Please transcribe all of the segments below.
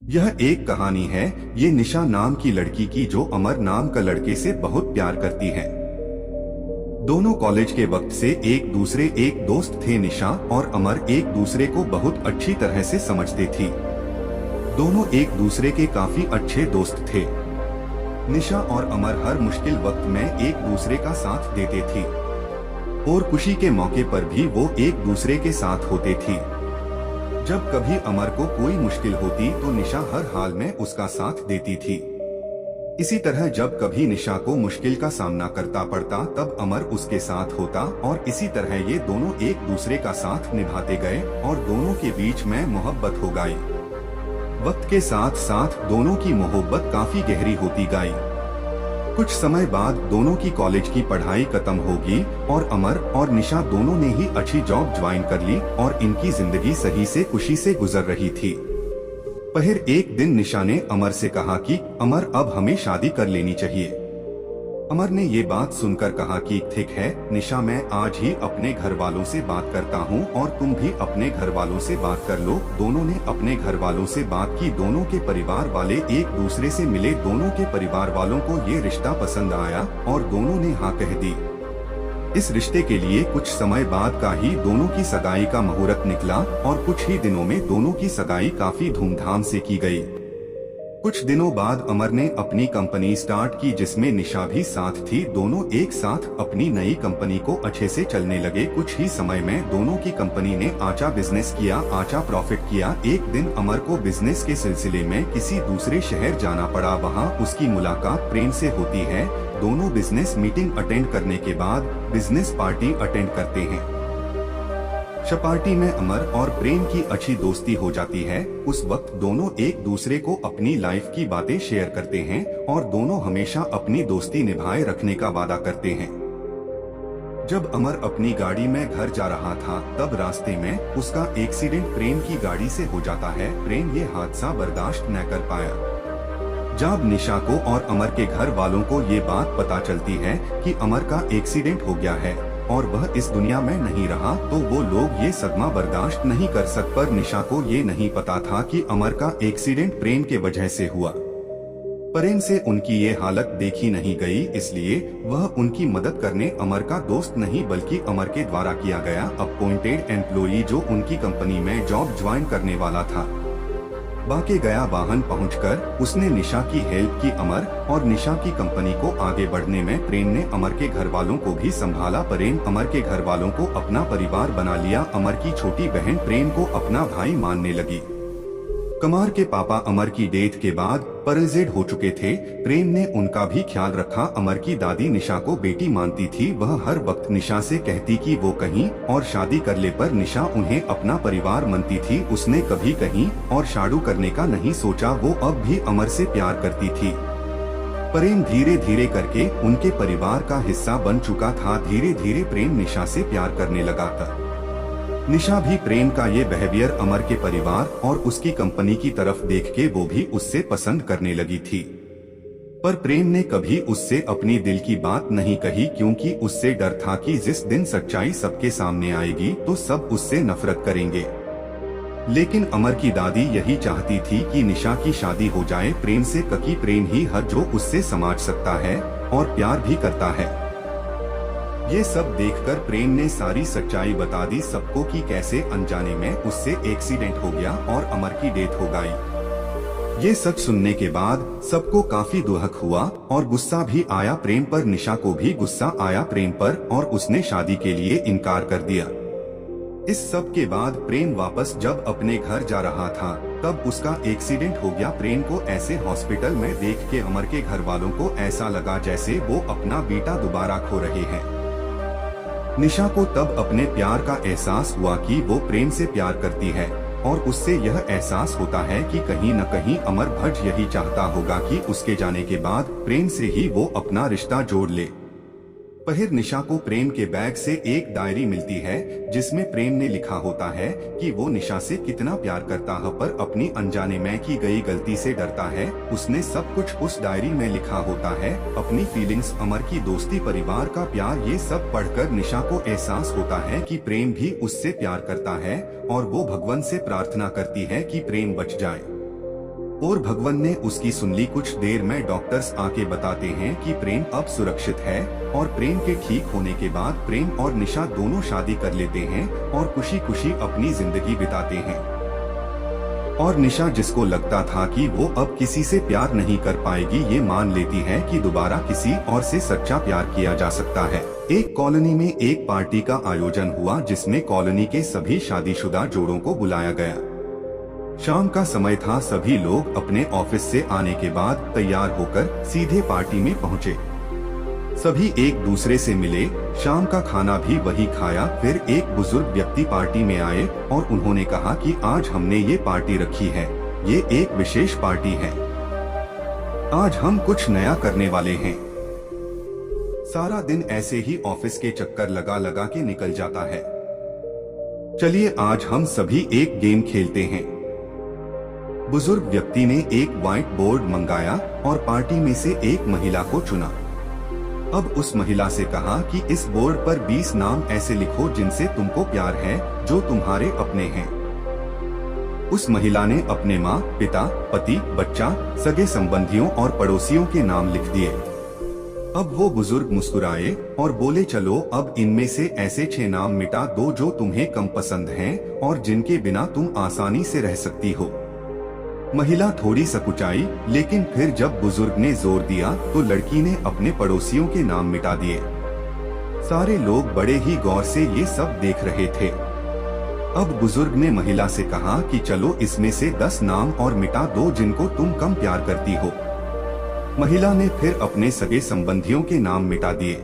यह एक कहानी है ये निशा नाम की लड़की की जो अमर नाम का लड़के से बहुत प्यार करती है। दोनों कॉलेज के वक्त से एक दोस्त थे। निशा और अमर एक दूसरे को बहुत अच्छी तरह से समझती थी। दोनों एक दूसरे के काफी अच्छे दोस्त थे। निशा और अमर हर मुश्किल वक्त में एक दूसरे का साथ देते थे और खुशी के मौके पर भी वो एक दूसरे के साथ होते थे। जब कभी अमर को कोई मुश्किल होती तो निशा हर हाल में उसका साथ देती थी। इसी तरह जब कभी निशा को मुश्किल का सामना करता पड़ता तब अमर उसके साथ होता और इसी तरह ये दोनों एक दूसरे का साथ निभाते गए और दोनों के बीच में मोहब्बत हो गई। वक्त के साथ साथ दोनों की मोहब्बत काफी गहरी होती गई। कुछ समय बाद दोनों की कॉलेज की पढ़ाई खत्म होगी और अमर और निशा दोनों ने ही अच्छी जॉब ज्वाइन कर ली और इनकी जिंदगी सही से खुशी से गुजर रही थी। फिर एक दिन निशा ने अमर से कहा कि अमर अब हमें शादी कर लेनी चाहिए। अमर ने ये बात सुनकर कहा कि ठीक है निशा, मैं आज ही अपने घर वालों से बात करता हूँ और तुम भी अपने घर वालों से बात कर लो। दोनों ने अपने घर वालों से बात की। दोनों के परिवार वाले एक दूसरे से मिले। दोनों के परिवार वालों को ये रिश्ता पसंद आया और दोनों ने हाँ कह दी। इस रिश्ते के लिए कुछ समय बाद का ही दोनों की सगाई का मुहूर्त निकला और कुछ ही दिनों में दोनों की सगाई काफी धूमधाम से की गई। कुछ दिनों बाद अमर ने अपनी कंपनी स्टार्ट की जिसमें निशा भी साथ थी। दोनों एक साथ अपनी नई कंपनी को अच्छे से चलने लगे। कुछ ही समय में दोनों की कंपनी ने अच्छा बिजनेस किया, अच्छा प्रॉफिट किया। एक दिन अमर को बिजनेस के सिलसिले में किसी दूसरे शहर जाना पड़ा। वहां उसकी मुलाकात प्रेम से होती है। दोनों बिजनेस मीटिंग अटेंड करने के बाद बिजनेस पार्टी अटेंड करते हैं। पार्टी में अमर और प्रेम की अच्छी दोस्ती हो जाती है। उस वक्त दोनों एक दूसरे को अपनी लाइफ की बातें शेयर करते हैं और दोनों हमेशा अपनी दोस्ती निभाए रखने का वादा करते हैं। जब अमर अपनी गाड़ी में घर जा रहा था तब रास्ते में उसका एक्सीडेंट प्रेम की गाड़ी से हो जाता है। प्रेम ये हादसा बर्दाश्त न कर पाया। जब निशा को और अमर के घर वालों को ये बात पता चलती है कि अमर का एक्सीडेंट हो गया है और वह इस दुनिया में नहीं रहा तो वो लोग ये सदमा बर्दाश्त नहीं कर सकते। पर निशा को ये नहीं पता था कि अमर का एक्सीडेंट प्रेम के वजह से हुआ। प्रेम से उनकी ये हालत देखी नहीं गई, इसलिए वह उनकी मदद करने अमर का दोस्त नहीं बल्कि अमर के द्वारा किया गया अपॉइंटेड एम्प्लॉई जो उनकी कंपनी में जॉब ज्वाइन करने वाला था। बाके गया वाहन पहुंचकर उसने निशा की हेल्प की। अमर और निशा की कंपनी को आगे बढ़ने में प्रेम ने अमर के घर वालों को भी संभाला। प्रेम अमर के घर वालों को अपना परिवार बना लिया। अमर की छोटी बहन प्रेम को अपना भाई मानने लगी। कमर के पापा अमर की डेथ के बाद पैरालाइज्ड हो चुके थे। प्रेम ने उनका भी ख्याल रखा। अमर की दादी निशा को बेटी मानती थी। वह हर वक्त निशा से कहती कि वो कहीं और शादी कर ले, पर निशा उन्हें अपना परिवार मानती थी। उसने कभी कहीं और शादी करने का नहीं सोचा। वो अब भी अमर से प्यार करती थी। प्रेम धीरे धीरे करके उनके परिवार का हिस्सा बन चुका था। धीरे धीरे प्रेम निशा से प्यार करने लगा था। निशा भी प्रेम का ये बिहेवियर अमर के परिवार और उसकी कंपनी की तरफ देख के वो भी उससे पसंद करने लगी थी। पर प्रेम ने कभी उससे अपनी दिल की बात नहीं कही क्योंकि उससे डर था कि जिस दिन सच्चाई सबके सामने आएगी तो सब उससे नफरत करेंगे। लेकिन अमर की दादी यही चाहती थी कि निशा की शादी हो जाए प्रेम से, क्योंकि प्रेम ही हर जो उससे समझ सकता है और प्यार भी करता है। ये सब देखकर प्रेम ने सारी सच्चाई बता दी सबको कि कैसे अनजाने में उससे एक्सीडेंट हो गया और अमर की डेथ हो गई। ये सच सुनने के बाद सबको काफी दुख हुआ और गुस्सा भी आया प्रेम पर। निशा को भी गुस्सा आया प्रेम पर और उसने शादी के लिए इनकार कर दिया। इस सब के बाद प्रेम वापस जब अपने घर जा रहा था तब उसका एक्सीडेंट हो गया। प्रेम को ऐसे हॉस्पिटल में देख के अमर के घर वालों को ऐसा लगा जैसे वो अपना बेटा दोबारा खो रहे हैं। निशा को तब अपने प्यार का एहसास हुआ कि वो प्रेम से प्यार करती है और उससे यह एहसास होता है कि कहीं न कहीं अमर भट्ट यही चाहता होगा कि उसके जाने के बाद प्रेम से ही वो अपना रिश्ता जोड़ ले। फिर निशा को प्रेम के बैग से एक डायरी मिलती है जिसमें प्रेम ने लिखा होता है कि वो निशा से कितना प्यार करता है पर अपनी अनजाने में की गई गलती से डरता है। उसने सब कुछ उस डायरी में लिखा होता है, अपनी फीलिंग्स, अमर की दोस्ती, परिवार का प्यार। ये सब पढ़कर निशा को एहसास होता है कि प्रेम भी उससे प्यार करता है और वो भगवान से प्रार्थना करती है कि प्रेम बच जाए। और भगवान ने उसकी सुन ली। कुछ देर में डॉक्टर्स आके बताते हैं कि प्रेम अब सुरक्षित है और प्रेम के ठीक होने के बाद प्रेम और निशा दोनों शादी कर लेते हैं और खुशी खुशी अपनी जिंदगी बिताते हैं। और निशा, जिसको लगता था कि वो अब किसी से प्यार नहीं कर पाएगी, ये मान लेती है कि दोबारा किसी और से सच्चा प्यार किया जा सकता है। एक कॉलोनी में एक पार्टी का आयोजन हुआ जिसमें कॉलोनी के सभी शादीशुदा जोड़ों को बुलाया गया। शाम का समय था। सभी लोग अपने ऑफिस से आने के बाद तैयार होकर सीधे पार्टी में पहुंचे। सभी एक दूसरे से मिले, शाम का खाना भी वही खाया। फिर एक बुजुर्ग व्यक्ति पार्टी में आए और उन्होंने कहा कि आज हमने ये पार्टी रखी है, ये एक विशेष पार्टी है। आज हम कुछ नया करने वाले हैं। सारा दिन ऐसे ही ऑफिस के चक्कर लगा लगा के निकल जाता है। चलिए आज हम सभी एक गेम खेलते हैं। बुजुर्ग व्यक्ति ने एक व्हाइट बोर्ड मंगाया और पार्टी में से एक महिला को चुना। अब उस महिला से कहा कि इस बोर्ड पर 20 नाम ऐसे लिखो जिनसे तुमको प्यार है, जो तुम्हारे अपने हैं। उस महिला ने अपने माँ, पिता, पति, बच्चा, सगे संबंधियों और पड़ोसियों के नाम लिख दिए। अब वो बुजुर्ग मुस्कुराए और बोले, चलो अब इनमें से ऐसे 6 नाम मिटा दो जो तुम्हें कम पसंद हैं और जिनके बिना तुम आसानी से रह सकती हो। महिला थोड़ी सकुचाई, लेकिन फिर जब बुजुर्ग ने जोर दिया तो लड़की ने अपने पड़ोसियों के नाम मिटा दिए। सारे लोग बड़े ही गौर से ये सब देख रहे थे। अब बुजुर्ग ने महिला से कहा कि चलो इसमें से 10 नाम और मिटा दो जिनको तुम कम प्यार करती हो। महिला ने फिर अपने सगे संबंधियों के नाम मिटा दिए।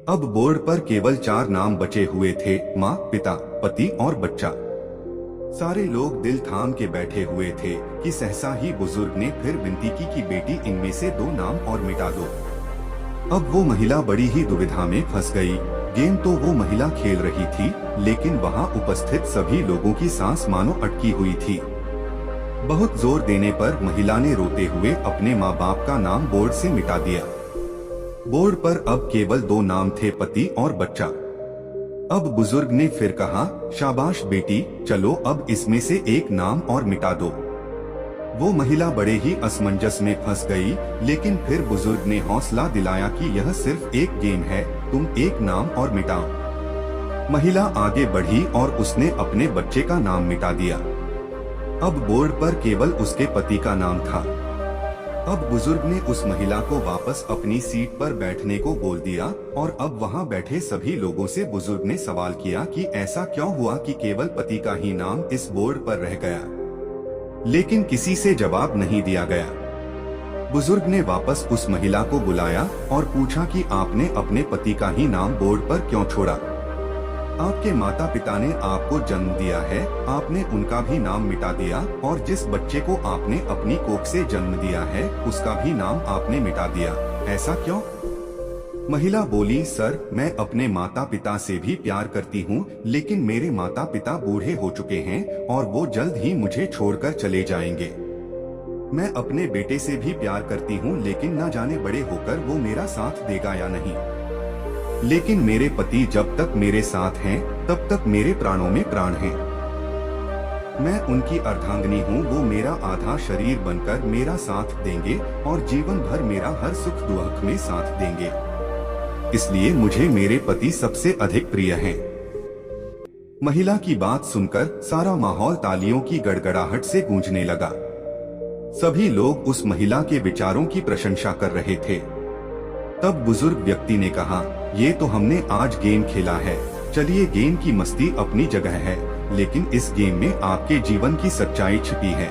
अब बोर्ड पर केवल 4 नाम बचे हुए थे, माँ, पिता, पति और बच्चा। सारे लोग दिल थाम के बैठे हुए थे कि सहसा ही बुजुर्ग ने फिर विनती की कि बेटी इनमें से 2 नाम और मिटा दो। अब वो महिला बड़ी ही दुविधा में फंस गई। गेम तो वो महिला खेल रही थी, लेकिन वहाँ उपस्थित सभी लोगों की सांस मानो अटकी हुई थी। बहुत जोर देने पर महिला ने रोते हुए अपने माँ बाप का नाम बोर्ड से मिटा दिया। बोर्ड पर अब केवल 2 नाम थे, पति और बच्चा। अब बुजुर्ग ने फिर कहा, शाबाश बेटी, चलो अब इसमें से एक नाम और मिटा दो। वो महिला बड़े ही असमंजस में फंस गई, लेकिन फिर बुजुर्ग ने हौसला दिलाया कि यह सिर्फ एक गेम है, तुम एक नाम और मिटाओ। महिला आगे बढ़ी और उसने अपने बच्चे का नाम मिटा दिया। अब बोर्ड पर केवल उसके पति का नाम था। अब बुजुर्ग ने उस महिला को वापस अपनी सीट पर बैठने को बोल दिया और अब वहां बैठे सभी लोगों से बुजुर्ग ने सवाल किया कि ऐसा क्यों हुआ कि केवल पति का ही नाम इस बोर्ड पर रह गया। लेकिन किसी से जवाब नहीं दिया गया। बुजुर्ग ने वापस उस महिला को बुलाया और पूछा कि आपने अपने पति का ही नाम बोर्ड पर क्यों छोड़ा? आपके माता पिता ने आपको जन्म दिया है, आपने उनका भी नाम मिटा दिया और जिस बच्चे को आपने अपनी कोख से जन्म दिया है उसका भी नाम आपने मिटा दिया, ऐसा क्यों? महिला बोली, सर, मैं अपने माता पिता से भी प्यार करती हूँ, लेकिन मेरे माता पिता बूढ़े हो चुके हैं और वो जल्द ही मुझे छोड़कर चले जाएंगे। मैं अपने बेटे से भी प्यार करती हूँ, लेकिन न जाने बड़े होकर वो मेरा साथ देगा या नहीं। लेकिन मेरे पति जब तक मेरे साथ हैं, तब तक मेरे प्राणों में प्राण हैं। मैं उनकी अर्धांगिनी हूँ, वो मेरा आधा शरीर बनकर मेरा साथ देंगे और जीवन भर मेरा हर सुख दुख में साथ देंगे। इसलिए मुझे मेरे पति सबसे अधिक प्रिय हैं। महिला की बात सुनकर सारा माहौल तालियों की गड़गड़ाहट से गूंजने लगा। सभी लोग उस महिला के विचारों की प्रशंसा कर रहे थे। तब बुजुर्ग व्यक्ति ने कहा, ये तो हमने आज गेम खेला है, चलिए गेम की मस्ती अपनी जगह है, लेकिन इस गेम में आपके जीवन की सच्चाई छिपी है।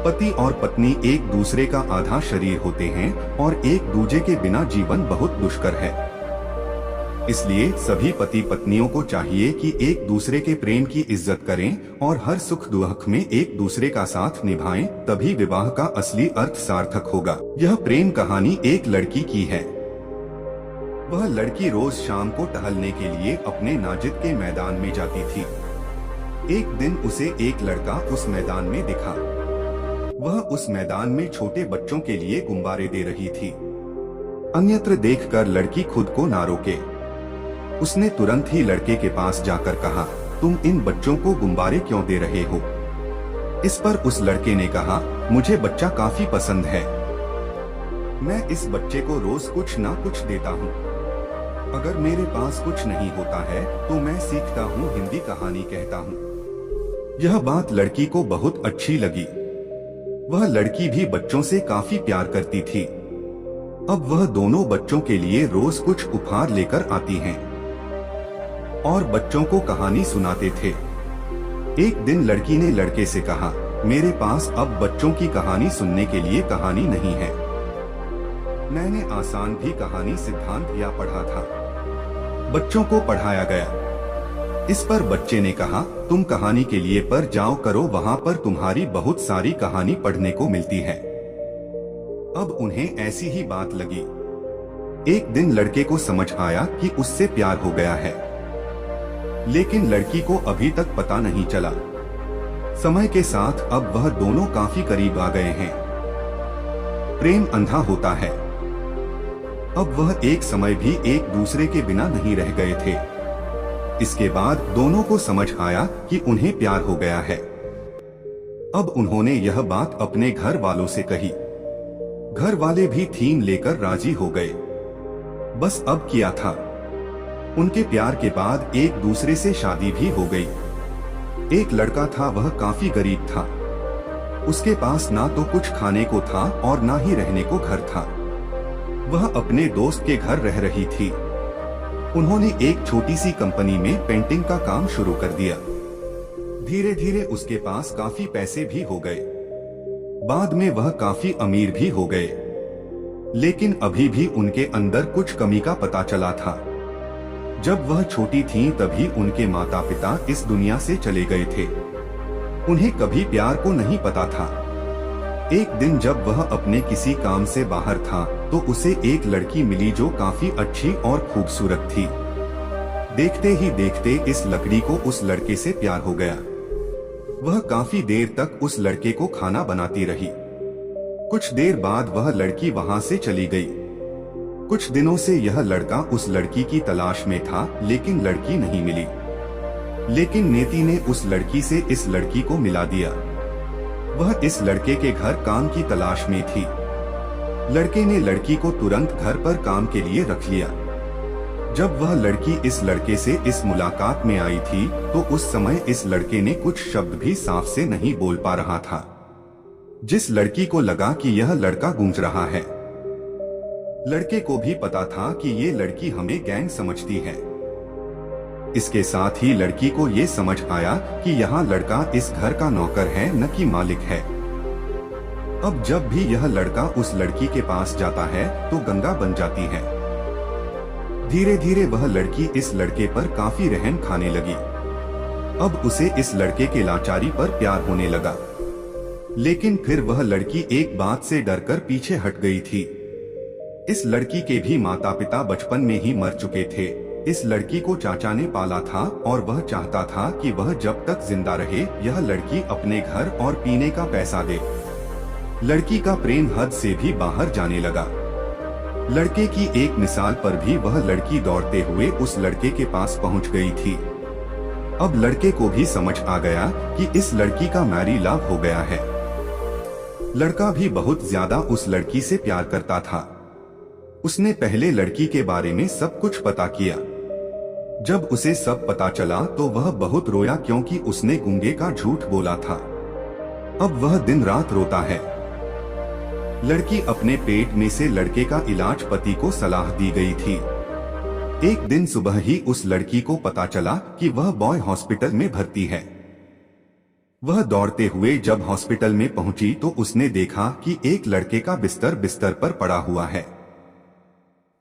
पति और पत्नी एक दूसरे का आधा शरीर होते हैं और एक दूजे के बिना जीवन बहुत दुष्कर है। इसलिए सभी पति पत्नियों को चाहिए कि एक दूसरे के प्रेम की इज्जत करें और हर सुख दुख में एक दूसरे का साथ निभाएं, तभी विवाह का असली अर्थ सार्थक होगा। यह प्रेम कहानी एक लड़की की है। वह लड़की रोज शाम को टहलने के लिए अपने नाजिद के मैदान में जाती थी। एक दिन उसे एक लड़का उस मैदान में दिखा। वह उस मैदान में छोटे बच्चों के लिए गुब्बारे दे रही थी। अन्यत्र देखकर लड़की खुद को ना रोके। उसने तुरंत ही लड़के के पास जाकर कहा, तुम इन बच्चों को गुब्बारे क्यों दे रहे हो? इस पर उस लड़के ने कहा, मुझे बच्चा काफी पसंद है, मैं इस बच्चे को रोज कुछ ना कुछ देता हूँ। अगर मेरे पास कुछ नहीं होता है तो मैं सीखता हूँ, हिंदी कहानी कहता हूँ। यह बात लड़की को बहुत अच्छी लगी। वह लड़की भी बच्चों से काफी प्यार करती थी। अब वह दोनों बच्चों के लिए रोज कुछ उपहार लेकर आती हैं और बच्चों को कहानी सुनाते थे। एक दिन लड़की ने लड़के से कहा, मेरे पास अब बच्चों की कहानी सुनने के लिए कहानी नहीं है। मैंने आसान भी कहानी सिद्धांत या पढ़ा था। बच्चों को पढ़ाया गया। इस पर बच्चे ने कहा, तुम कहानी के लिए पर जाओ करो, वहाँ पर तुम्हारी बहुत सारी कहानी पढ़ने को मिलती है। अब उन्हें ऐसी ही बात लगी। एक दिन लड़के को समझ आया कि उससे प्यार हो गया है, लेकिन लड़की को अभी तक पता नहीं चला। समय के साथ अब वह दोनों काफी करीब आ गए हैं। प्रेम अंधा होता है। अब वह एक समय भी एक दूसरे के बिना नहीं रह गए थे। इसके बाद दोनों को समझ आया कि उन्हें प्यार हो गया है। अब उन्होंने यह बात अपने घर वालों से कही। घर वाले भी थीम लेकर राजी हो गए। बस अब किया था। उनके प्यार के बाद एक दूसरे से शादी भी हो गई। एक लड़का था, वह काफी गरीब था। उसके पास ना तो कुछ खाने को था और ना ही रहने को घर था। वह अपने दोस्त के घर रह रही थी। उन्होंने एक छोटी सी कंपनी में पेंटिंग का काम शुरू कर दिया। धीरे धीरे उसके पास काफी पैसे भी हो गए। बाद में वह काफी अमीर भी हो गए, लेकिन अभी भी उनके अंदर कुछ कमी का पता चला था। जब वह छोटी थीं तभी उनके माता पिता इस दुनिया से चले गए थे। उन्हें कभी प्यार को नहीं पता था। एक दिन जब वह अपने किसी काम से बाहर था तो उसे एक लड़की मिली जो काफी अच्छी और खूबसूरत थी। देखते ही देखते इस लड़की को उस लड़के से प्यार हो गया। वह काफी देर तक उस लड़के को खाना बनाती रही। कुछ देर बाद वह लड़की वहां से चली गई। कुछ दिनों से यह लड़का उस लड़की की तलाश में था, लेकिन लड़की नहीं मिली। लेकिन नेति ने उस लड़की से इस लड़की को मिला दिया। वह इस लड़के के घर काम की तलाश में थी। लड़के ने लड़की को तुरंत घर पर काम के लिए रख लिया। जब वह लड़की इस लड़के से इस मुलाकात में आई थी तो उस समय इस लड़के ने कुछ शब्द भी साफ से नहीं बोल पा रहा था। जिस लड़की को लगा कि यह लड़का गूंज रहा है। लड़के को भी पता था कि ये लड़की हमें गैंग समझती है। इसके साथ ही लड़की को ये समझ आया कि यहाँ लड़का इस घर का नौकर है, न कि मालिक है। अब जब भी यह लड़का उस लड़की के पास जाता है तो गंगा बन जाती है। धीरे धीरे वह लड़की इस लड़के पर काफी रहम खाने लगी। अब उसे इस लड़के के लाचारी पर प्यार होने लगा। लेकिन फिर वह लड़की एक बात से डरकर पीछे हट गई थी। इस लड़की के भी माता पिता बचपन में ही मर चुके थे। इस लड़की को चाचा ने पाला था और वह चाहता था कि वह जब तक जिंदा रहे यह लड़की अपने घर और पीने का पैसा दे। लड़की का प्रेम हद से भी बाहर जाने लगा। लड़के की एक मिसाल पर भी वह लड़की दौड़ते हुए उस लड़के के पास पहुंच गई थी। अब लड़के को भी समझ आ गया कि इस लड़की का मैरी लव हो गया है। लड़का भी बहुत ज्यादा उस लड़की से प्यार करता था। उसने पहले लड़की के बारे में सब कुछ पता किया। जब उसे सब पता चला तो वह बहुत रोया, क्योंकि उसने गूंगे का झूठ बोला था। अब वह दिन रात रोता है। लड़की अपने पेट में से लड़के का इलाज पति को सलाह दी गई थी। एक दिन सुबह ही उस लड़की को पता चला कि वह बॉय हॉस्पिटल में भर्ती है। वह दौड़ते हुए जब हॉस्पिटल में पहुंची तो उसने देखा कि एक लड़के का बिस्तर पर पड़ा हुआ है।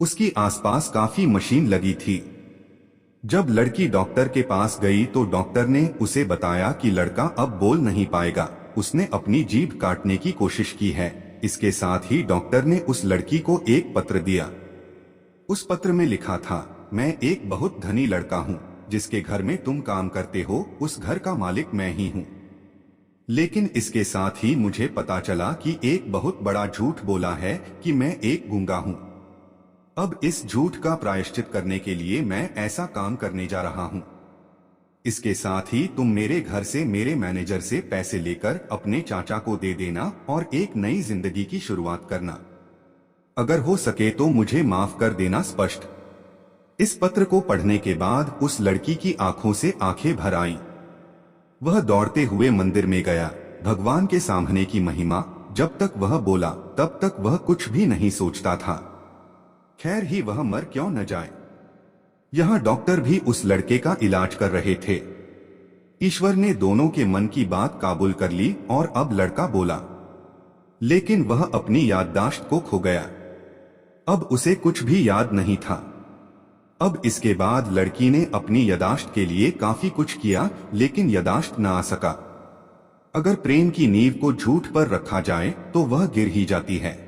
उसकी आसपास काफी मशीन लगी थी। जब लड़की डॉक्टर के पास गई तो डॉक्टर ने उसे बताया कि लड़का अब बोल नहीं पाएगा। उसने अपनी जीभ काटने की कोशिश की है। इसके साथ ही डॉक्टर ने उस लड़की को एक पत्र दिया। उस पत्र में लिखा था, मैं एक बहुत धनी लड़का हूँ, जिसके घर में तुम काम करते हो उस घर का मालिक मैं ही हूँ। लेकिन इसके साथ ही मुझे पता चला कि एक बहुत बड़ा झूठ बोला है कि मैं एक गूंगा हूँ। अब इस झूठ का प्रायश्चित करने के लिए मैं ऐसा काम करने जा रहा हूँ। इसके साथ ही तुम मेरे घर से मेरे मैनेजर से पैसे लेकर अपने चाचा को दे देना और एक नई जिंदगी की शुरुआत करना। अगर हो सके तो मुझे माफ कर देना स्पष्ट। इस पत्र को पढ़ने के बाद उस लड़की की आंखों से आंखें भर आईं। वह दौड़ते हुए मंदिर में गया। भगवान के सामने की महिमा, जब तक वह बोला तब तक वह कुछ भी नहीं सोचता था। खैर ही वह मर क्यों न जाए। यहाँ डॉक्टर भी उस लड़के का इलाज कर रहे थे। ईश्वर ने दोनों के मन की बात काबूल कर ली और अब लड़का बोला, लेकिन वह अपनी याददाश्त को खो गया। अब उसे कुछ भी याद नहीं था। अब इसके बाद लड़की ने अपनी याददाश्त के लिए काफी कुछ किया, लेकिन याददाश्त न आ सका। अगर प्रेम की नींव को झूठ पर रखा जाए तो वह गिर ही जाती है।